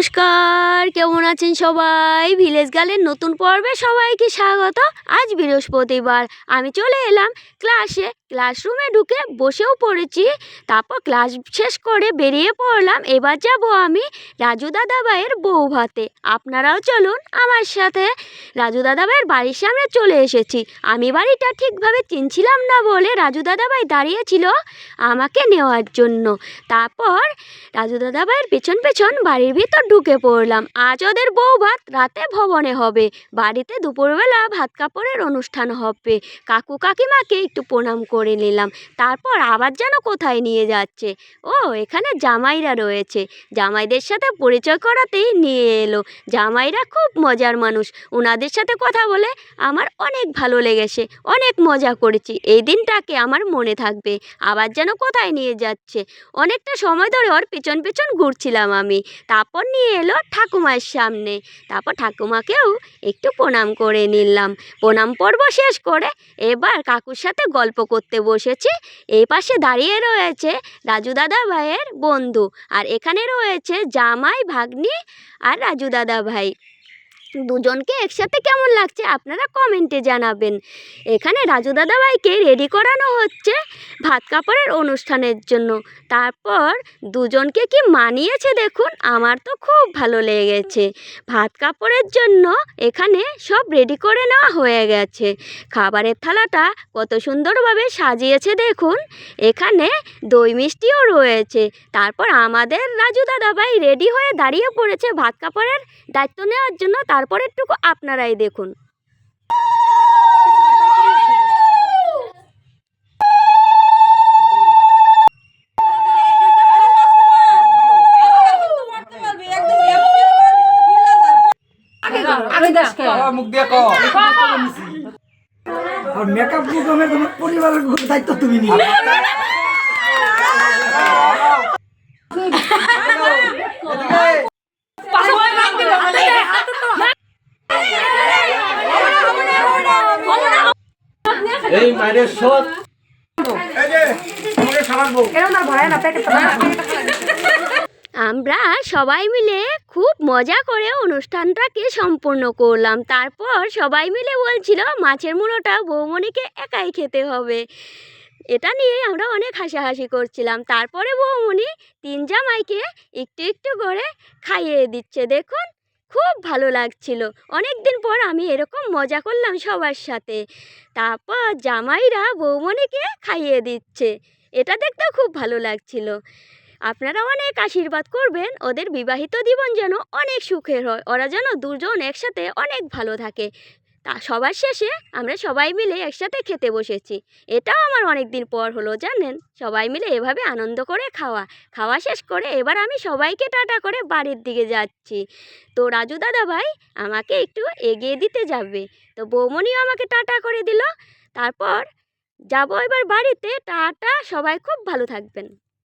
নমস্কার, কেমন আছেন সবাই? ভিলেজ গার্লের নতুন পর্বে সবাইকে স্বাগত। আজ বৃহস্পতিবার, আমি চলে এলাম ক্লাসে। ক্লাসরুমে ঢুকে বসেও পড়েছি। তারপর ক্লাস শেষ করে বেরিয়ে পড়লাম। এবার যাব আমি রাজু দাদাভাইয়ের বউ ভাতে। আপনারাও চলুন আমার সাথে। রাজু দাদাভাইয়ের বাড়ির সামনে চলে এসেছি। আমি বাড়িটা ঠিকভাবে চিনছিলাম না বলে রাজু দাদাভাই দাঁড়িয়েছিল আমাকে নেওয়ার জন্য। তারপর রাজু দাদাভাইয়ের পেছন পেছন বাড়ির ভিতর ঢুকে পড়লাম। আজ ওদের বউ ভাত রাতে ভবনে হবে। বাড়িতে দুপুরবেলা ভাত কাপড়ের অনুষ্ঠান হবে। কাকু কাকিমাকে একটু প্রণাম করে নিলাম। তারপর আবার যেন কোথায় নিয়ে যাচ্ছে। ও, এখানে জামাইরা রয়েছে। জামাইদের সাথে পরিচয় করাতেই নিয়ে এলো। জামাইরা খুব মজার মানুষ। ওনাদের সাথে কথা বলে আমার অনেক ভালো লেগেছে। অনেক মজা করেছি। এই দিনটাকে আমার মনে থাকবে। আবার যেন কোথায় নিয়ে যাচ্ছে। অনেকটা সময় ধরে ওর পেছন পেছন ঘুরছিলাম আমি। তারপর নিয়ে এলো ঠাকুমার সামনে। তারপর ঠাকুমাকেও একটু প্রণাম করে নিলাম। প্রণাম পর্ব শেষ করে এবার কাকুর সাথে গল্প করতে বসেছি। এই পাশে দাঁড়িয়ে রয়েছে রাজু দাদা ভাইয়ের বন্ধু, আর এখানে রয়েছে জামাই, ভাগ্নি আর রাজু দাদা ভাই। দুজনকে একসাথে কেমন লাগছে আপনারা কমেন্টে জানাবেন। এখানে রাজু দাদাভাইকে রেডি করানো হচ্ছে ভাত কাপড়ের অনুষ্ঠানের জন্য। তারপর দুজনকে কি মানিয়েছে দেখুন, আমার তো খুব ভালো লেগেছে। ভাত কাপড়ের জন্য এখানে সব রেডি করে নেওয়া হয়ে গেছে। খাবারের থালাটা কত সুন্দরভাবে সাজিয়েছে দেখুন। এখানে দই মিষ্টিও রয়েছে। তারপর আমাদের রাজু দাদাভাই রেডি হয়ে দাঁড়িয়ে পড়েছে ভাত কাপড়ের দায়িত্ব নেওয়ার জন্য। তারপর একটুকু আপনারাই দেখুন। মেকআপ তোমার পরিবারের দায়িত্ব তুমি নিয়ে এই মায়ের শোধ আমরা সবাই মিলে খুব মজা করে অনুষ্ঠানটাকে সম্পূর্ণ করলাম। তারপর সবাই মিলে বলছিল মাছের মুড়োটা বৌমণিকে একাই খেতে হবে। এটা নিয়ে আমরা অনেক হাসাহাসি করছিলাম। তারপরে বৌমণি তিন জামাইকে একটু একটু করে খাইয়ে দিচ্ছে দেখুন। খুব ভালো লাগছিল। অনেক দিন পর আমি এরকম মজা করলাম সবার সাথে। তারপর জামাইরা বৌমণিকে খাইয়ে দিচ্ছে। এটা দেখতেও খুব ভালো লাগছিল। আপনারা অনেক আশীর্বাদ করবেন ওদের বিবাহিত জীবন যেন অনেক সুখের হয়। ওরা যেন দুজন একসাথে অনেক ভালো থাকে। তা সবার শেষে আমরা সবাই মিলে একসাথে খেতে বসেছি। এটাও আমার অনেক দিন পর হলো জানেন। সবাই মিলে এভাবে আনন্দ করে খাওয়া শেষ করে এবার আমি সবাইকে টাটা করে বাড়ির দিকে যাচ্ছি। তো রাজু দাদা ভাই আমাকে একটু এগিয়ে দিতে যাবে, তো বৌমণিও আমাকে টাটা করে দিল। তারপর যাবো এবার বাড়িতে। টাটা, সবাই খুব ভালো থাকবেন।